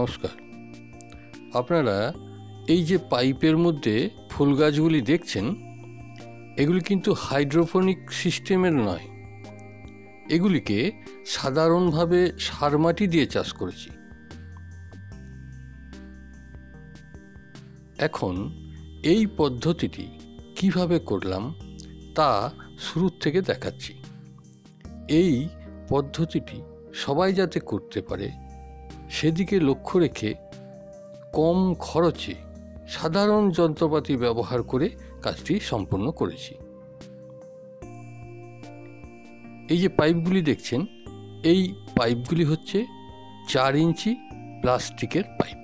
নমস্কার। আপনারা এই যে পাইপের মধ্যে ফুল গাছগুলি দেখছেন, এগুলি কিন্তু হাইড্রোপনিক সিস্টেমের নয়। এগুলিকে সাধারণভাবে সার মাটি দিয়ে চাষ করেছি। এখন এই পদ্ধতিটি কিভাবে করলাম তা শুরু থেকে দেখাচ্ছি। এই পদ্ধতিটি সবাই যাতে করতে পারে সেদিকে লক্ষ্য রেখে কম খরচে সাধারণ যন্ত্রপাতি ব্যবহার করে কাজটি সম্পন্ন করেছি। এই যে পাইপগুলি দেখছেন, এই পাইপগুলি হচ্ছে 4 ইঞ্চি প্লাস্টিকের পাইপ।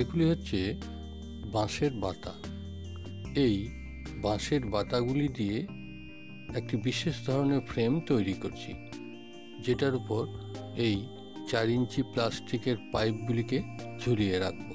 এগুলি হচ্ছে বাঁশের বাতা। এই বাঁশের বাতাগুলি দিয়ে একটি বিশেষ ধরনের ফ্রেম তৈরি করছি, যেটার উপর এই 4 ইঞ্চি প্লাস্টিকের পাইপগুলিকে ঝুলিয়ে রাখব।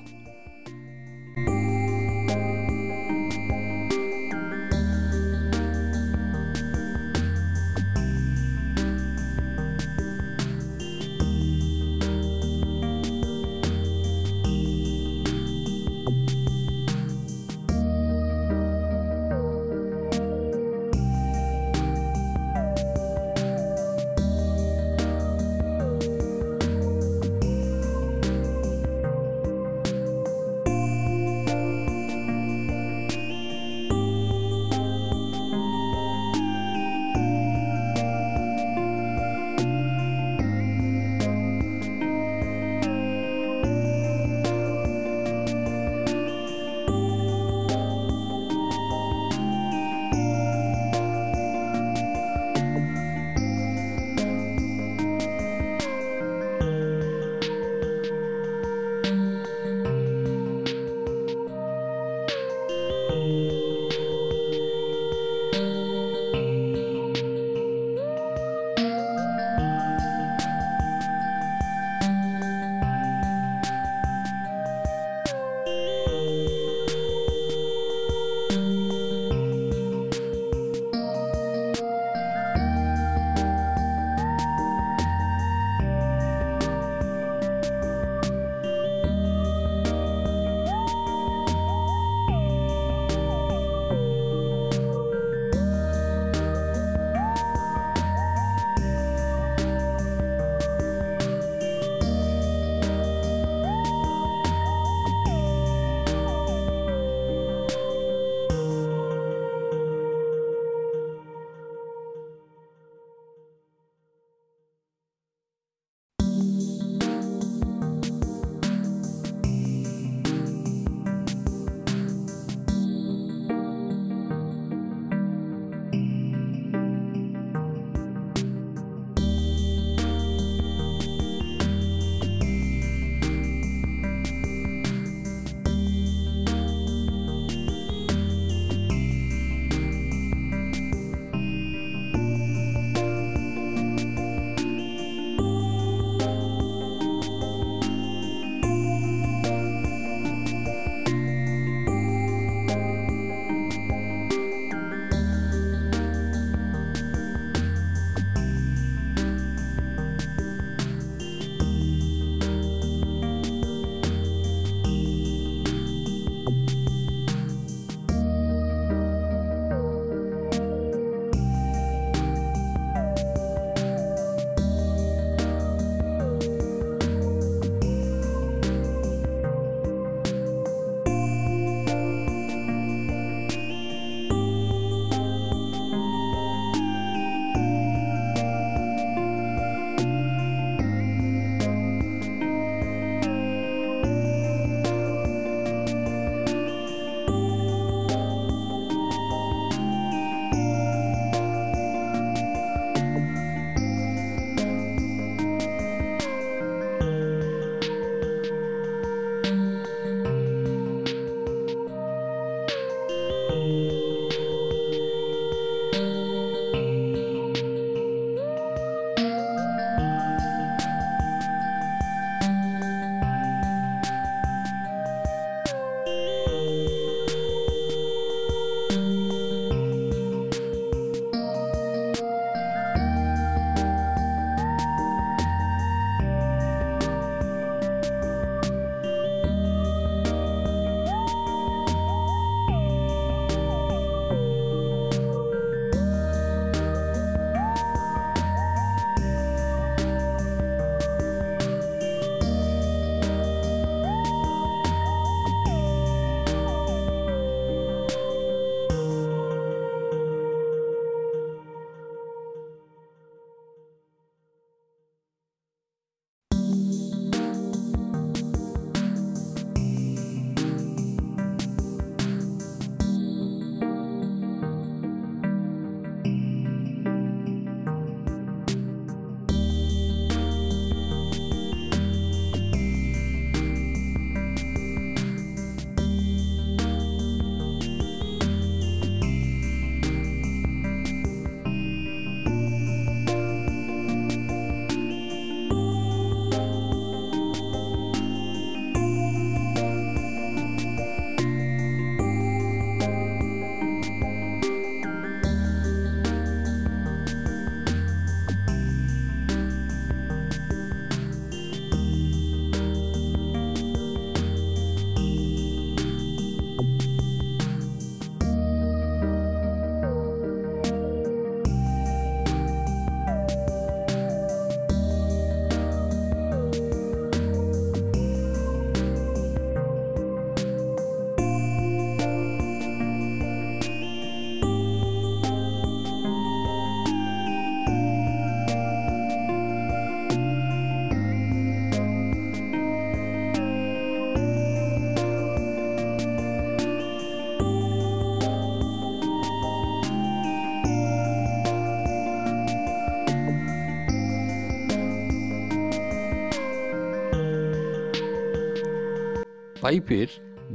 পাইপের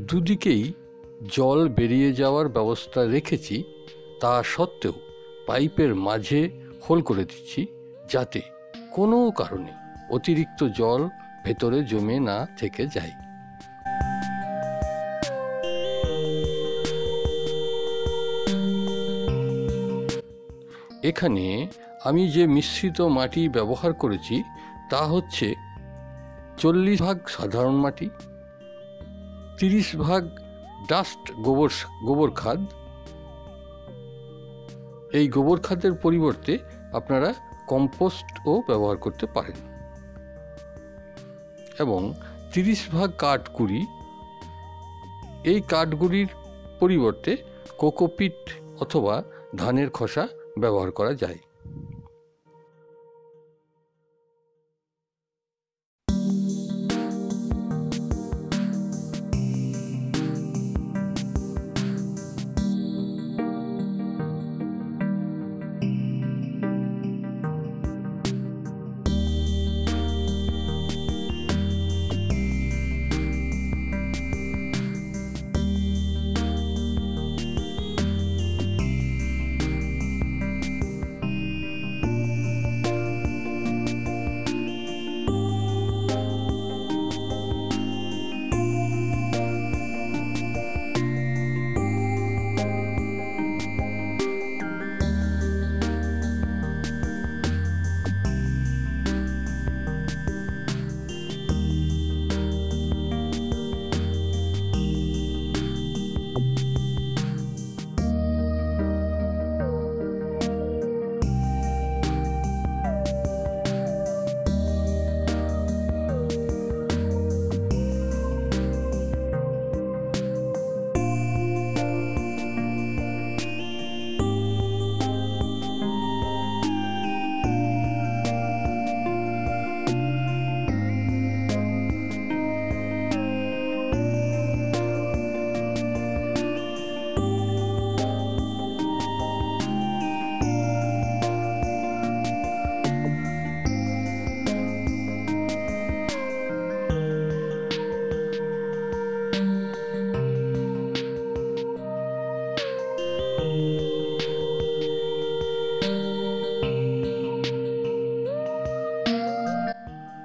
দুদিকেই জল বেরিয়ে যাওয়ার ব্যবস্থা রেখেছি, তা সত্ত্বেও পাইপের মাঝে হোল করে দিচ্ছি যাতে কোনো কারণে অতিরিক্ত জল ভেতরে জমে না থেকে যায়। এখানে আমি যে মিশ্রিত মাটি ব্যবহার করেছি তা হচ্ছে 40 ভাগ সাধারণ মাটি, 30 ভাগ ডাস্ট গোবর খাদ। এই গোবর খাদের পরিবর্তে আপনারা কম্পোস্টও ব্যবহার করতে পারেন, এবং 30 ভাগ কাঠগুঁড়ি। এই কাঠগুঁড়ির পরিবর্তে কোকোপিট অথবা ধানের খোসা ব্যবহার করা যায়।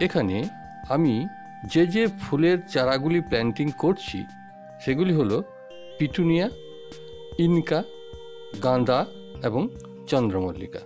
এখানে আমি যে ফুলের চারাগুলি প্ল্যান্টিং করছি সেগুলি হলো পিটুনিয়া, ইনকা, গাঁদা এবং চন্দ্রমল্লিকা।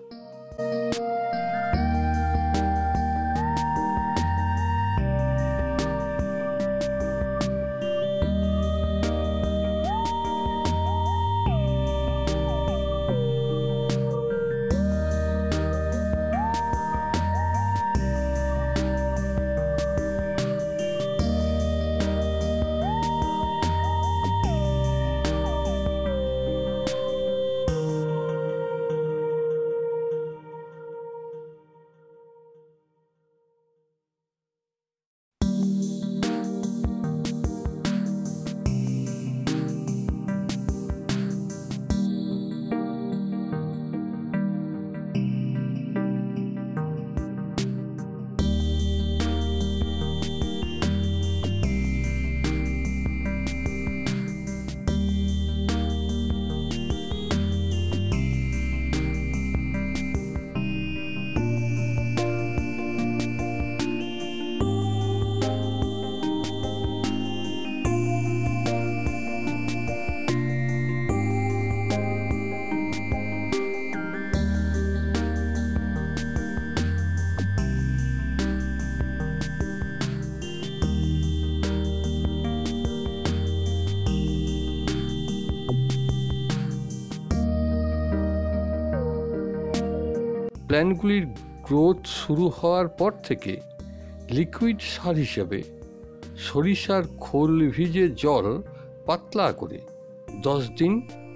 প্ল্যান্টগুলির গ্রোথ শুরু হওয়ার পর থেকে লিকুইড সার হিসেবে সরিষার খোল ভিজে জল পাতলা করে 10 দিন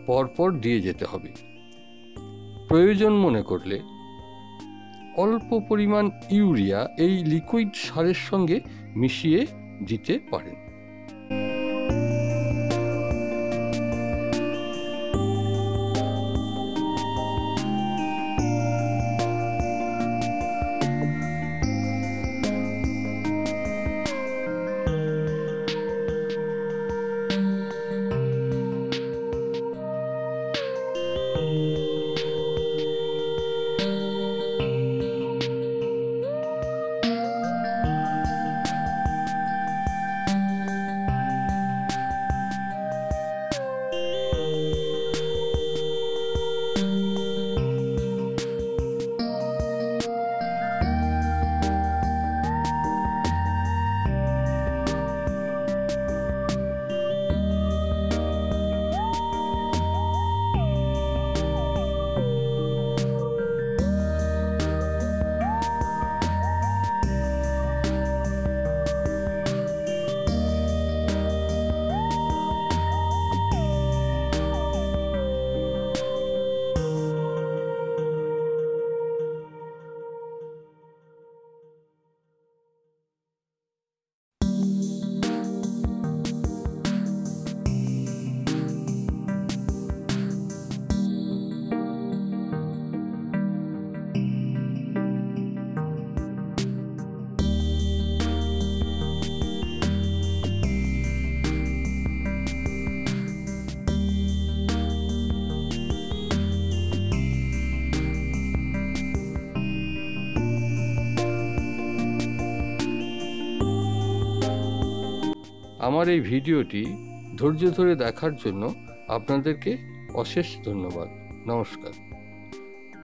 পর পর দিয়ে যেতে হবে। প্রয়োজন মনে করলে অল্প পরিমাণ ইউরিয়া এই লিকুইড সারের সঙ্গে মিশিয়ে দিতে পারেন। আমার এই ভিডিওটি ধৈর্য ধরে দেখার জন্য আপনাদেরকে অশেষ ধন্যবাদ। নমস্কার।